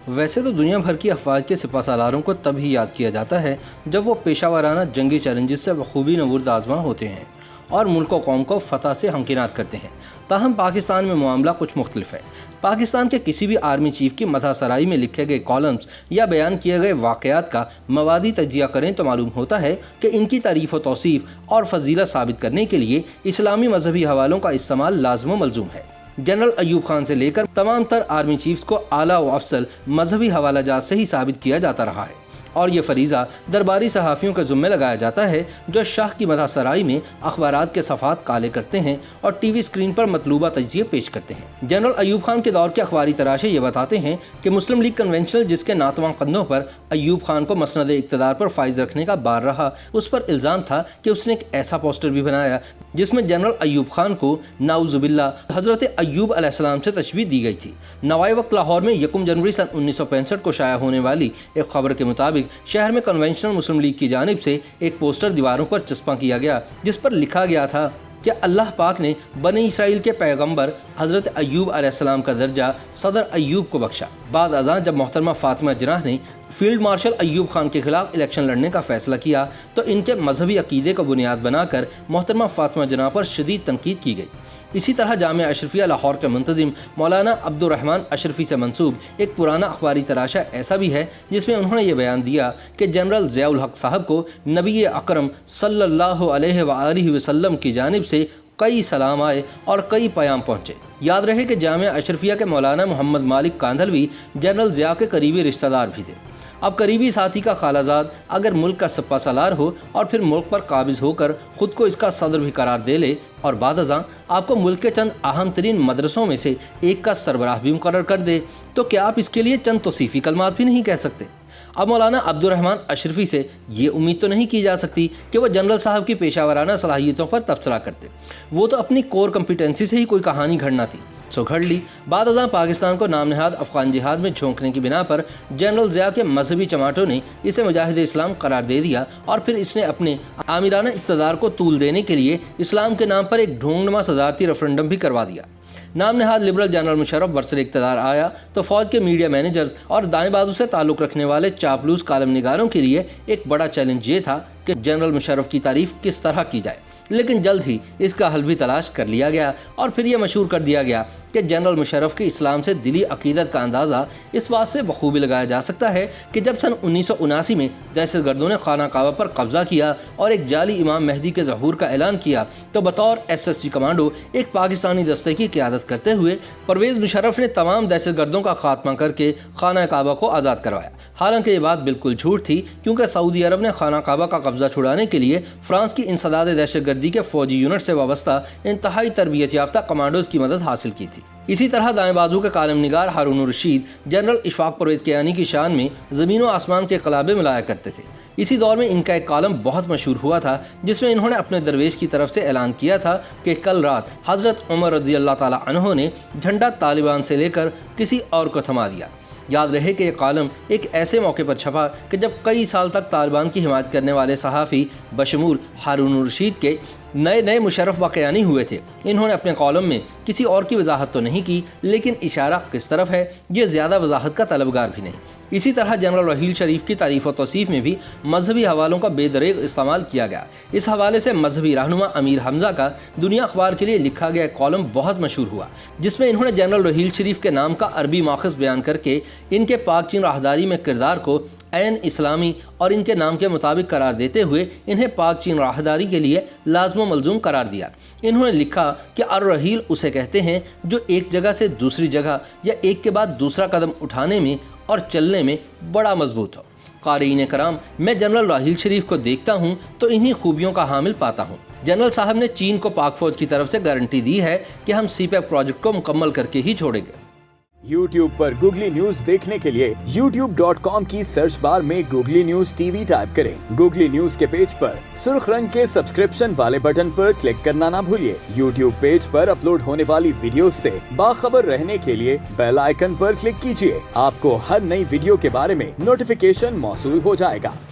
ویسے تو دنیا بھر کی افواج کے سپہ سالاروں کو تب ہی یاد کیا جاتا ہے جب وہ پیشہ ورانہ جنگی چیلنجز سے بخوبی نمود آزما ہوتے ہیں اور ملک و قوم کو فتح سے ہمکنار کرتے ہیں۔ تاہم پاکستان میں معاملہ کچھ مختلف ہے۔ پاکستان کے کسی بھی آرمی چیف کی مدح سرائی میں لکھے گئے کالمز یا بیان کیے گئے واقعات کا موادی تجزیہ کریں تو معلوم ہوتا ہے کہ ان کی تعریف و توصیف اور فضیلت ثابت کرنے کے لیے اسلامی مذہبی حوالوں کا استعمال لازم و ملزوم ہے۔ جنرل ایوب خان سے لے کر تمام تر آرمی چیفز کو اعلیٰ و افضل مذہبی حوالہ جات سے ہی ثابت کیا جاتا رہا ہے، اور یہ فریضہ درباری صحافیوں کے ذمہ لگایا جاتا ہے جو شاہ کی مدح سرائی میں اخبارات کے صفحات کالے کرتے ہیں اور ٹی وی اسکرین پر مطلوبہ تجزیے پیش کرتے ہیں۔ جنرل ایوب خان کے دور کے اخباری تراشے یہ بتاتے ہیں کہ مسلم لیگ کنونشنل، جس کے ناتواں قندوں پر ایوب خان کو مسند اقتدار پر فائز رکھنے کا بار رہا، اس پر الزام تھا کہ اس نے ایک ایسا پوسٹر بھی بنایا جس میں جنرل ایوب خان کو نعوذ باللہ حضرت ایوب علیہ السلام سے تشبیہ دی گئی تھی۔ نوائے وقت لاہور میں 1 جنوری سن 1965 کو شائع ہونے والی ایک خبر کے مطابق شہر میں کنونشنل مسلم لیگ کی جانب سے ایک پوسٹر دیواروں پر چسپاں کیا گیا جس پر لکھا گیا تھا کہ اللہ پاک نے بنی اسرائیل کے پیغمبر حضرت ایوب علیہ السلام کا درجہ صدر ایوب کو بخشا۔ بعد ازاں جب محترمہ فاطمہ جناح نے فیلڈ مارشل ایوب خان کے خلاف الیکشن لڑنے کا فیصلہ کیا تو ان کے مذہبی عقیدے کو بنیاد بنا کر محترمہ فاطمہ جناح پر شدید تنقید کی گئی۔ اسی طرح جامعہ اشرفیہ لاہور کے منتظم مولانا عبد الرحمن اشرفی سے منسوب ایک پرانا اخباری تراشا ایسا بھی ہے جس میں انہوں نے یہ بیان دیا کہ جنرل ضیاء الحق صاحب کو نبی اکرم صلی اللہ علیہ وآلہ وسلم کی جانب سے کئی سلام آئے اور کئی پیام پہنچے۔ یاد رہے کہ جامعہ اشرفیہ کے مولانا محمد مالک کاندھلوی جنرل ضیاء کے قریبی رشتہ دار بھی تھے۔ اب قریبی ساتھی کا خالہ زاد اگر ملک کا سپہ سالار ہو اور پھر ملک پر قابض ہو کر خود کو اس کا صدر بھی قرار دے لے اور بعد ازاں آپ کو ملک کے چند اہم ترین مدرسوں میں سے ایک کا سربراہ بھی مقرر کر دے تو کیا آپ اس کے لیے چند توصیفی کلمات بھی نہیں کہہ سکتے؟ اب مولانا عبد الرحمن اشرفی سے یہ امید تو نہیں کی جا سکتی کہ وہ جنرل صاحب کی پیشہ ورانہ صلاحیتوں پر تبصرہ کرتے، وہ تو اپنی کور کمپیٹنسی سے ہی کوئی کہانی گھڑنا تھی سو گھڑ لی۔ بعد ازاں پاکستان کو نام نہاد افغان جہاد میں جھونکنے کی بنا پر جنرل ضیاء کے مذہبی چماٹوں نے اسے مجاہد اسلام قرار دے دیا اور پھر اس نے اپنے آمرانہ اقتدار کو طول دینے کے لیے اسلام کے نام پر ایک ڈھونگنما صدارتی ریفرنڈم بھی کروا دیا۔ نام نہاد لبرل جنرل مشرف برسر اقتدار آیا تو فوج کے میڈیا مینیجرز اور دائیں بازو سے تعلق رکھنے والے چاپلوس کالم نگاروں کے لیے ایک بڑا چیلنج یہ تھا کہ جنرل مشرف کی تعریف کس طرح کی جائے، لیکن جلد ہی اس کا حل بھی تلاش کر لیا گیا اور پھر یہ مشہور کر دیا گیا کہ جنرل مشرف کے اسلام سے دلی عقیدت کا اندازہ اس بات سے بخوبی لگایا جا سکتا ہے کہ جب سن 1979 میں دہشت گردوں نے خانہ کعبہ پر قبضہ کیا اور ایک جعلی امام مہدی کے ظہور کا اعلان کیا تو بطور SSG کمانڈو ایک پاکستانی دستے کی قیادت کرتے ہوئے پرویز مشرف نے تمام دہشت گردوں کا خاتمہ کر کے خانہ کعبہ کو آزاد کروایا۔ حالانکہ یہ بات بالکل جھوٹ تھی کیونکہ سعودی عرب نے خانہ کعبہ کا قبضہ چھڑانے کے لیے فرانس کی انسداد دہشت گردی کے فوجی یونٹ سے وابستہ انتہائی تربیت یافتہ کمانڈوز کی مدد حاصل کی تھی۔ اسی طرح دائیں بازو کے کالم نگار ہارون الرشید جنرل اشفاق پرویز کیانی کی شان میں زمین و آسمان کے قلابے ملایا کرتے تھے۔ اسی دور میں ان کا ایک کالم بہت مشہور ہوا تھا جس میں انہوں نے اپنے درویش کی طرف سے اعلان کیا تھا کہ کل رات حضرت عمر رضی اللہ تعالی عنہ نے جھنڈا طالبان سے لے کر کسی اور کو تھما دیا۔ یاد رہے کہ یہ کالم ایک ایسے موقع پر چھپا کہ جب کئی سال تک طالبان کی حمایت کرنے والے صحافی بشمول ہارون الرشید کے نئے مشرف واقعانی ہوئے تھے۔ انہوں نے اپنے کالم میں کسی اور کی وضاحت تو نہیں کی لیکن اشارہ کس طرف ہے یہ زیادہ وضاحت کا طلبگار بھی نہیں۔ اسی طرح جنرل رحیل شریف کی تعریف و توصیف میں بھی مذہبی حوالوں کا بے دریغ استعمال کیا گیا۔ اس حوالے سے مذہبی رہنما امیر حمزہ کا دنیا اخبار کے لیے لکھا گیا کالم بہت مشہور ہوا جس میں انہوں نے جنرل رحیل شریف کے نام کا عربی ماخذ بیان کر کے ان کے پاک چین راہداری میں کردار کو عین اسلامی اور ان کے نام کے مطابق قرار دیتے ہوئے انہیں پاک چین راہداری کے لیے لازم و ملزوم قرار دیا۔ انہوں نے لکھا کہ الرحیل اسے کہتے ہیں جو ایک جگہ سے دوسری جگہ یا ایک کے بعد دوسرا قدم اٹھانے میں اور چلنے میں بڑا مضبوط ہو۔ قارئین کرام، میں جنرل رحیل شریف کو دیکھتا ہوں تو انہی خوبیوں کا حامل پاتا ہوں۔ جنرل صاحب نے چین کو پاک فوج کی طرف سے گارنٹی دی ہے کہ ہم CPEC پروجیکٹ کو مکمل کر کے ہی چھوڑیں گے۔ YouTube پر گوگلی نیوز دیکھنے کے لیے youtube.com کی سرچ بار میں گوگلی نیوز TV ٹائپ کریں۔ گوگلی نیوز کے پیج پر سرخ رنگ کے سبسکرپشن والے بٹن پر کلک کرنا نہ بھولیے۔ YouTube پیج پر اپلوڈ ہونے والی ویڈیوز سے باخبر رہنے کے لیے بیل آئیکن پر کلک کیجیے۔ آپ کو ہر نئی ویڈیو کے بارے میں نوٹیفیکیشن موصول ہو جائے گا۔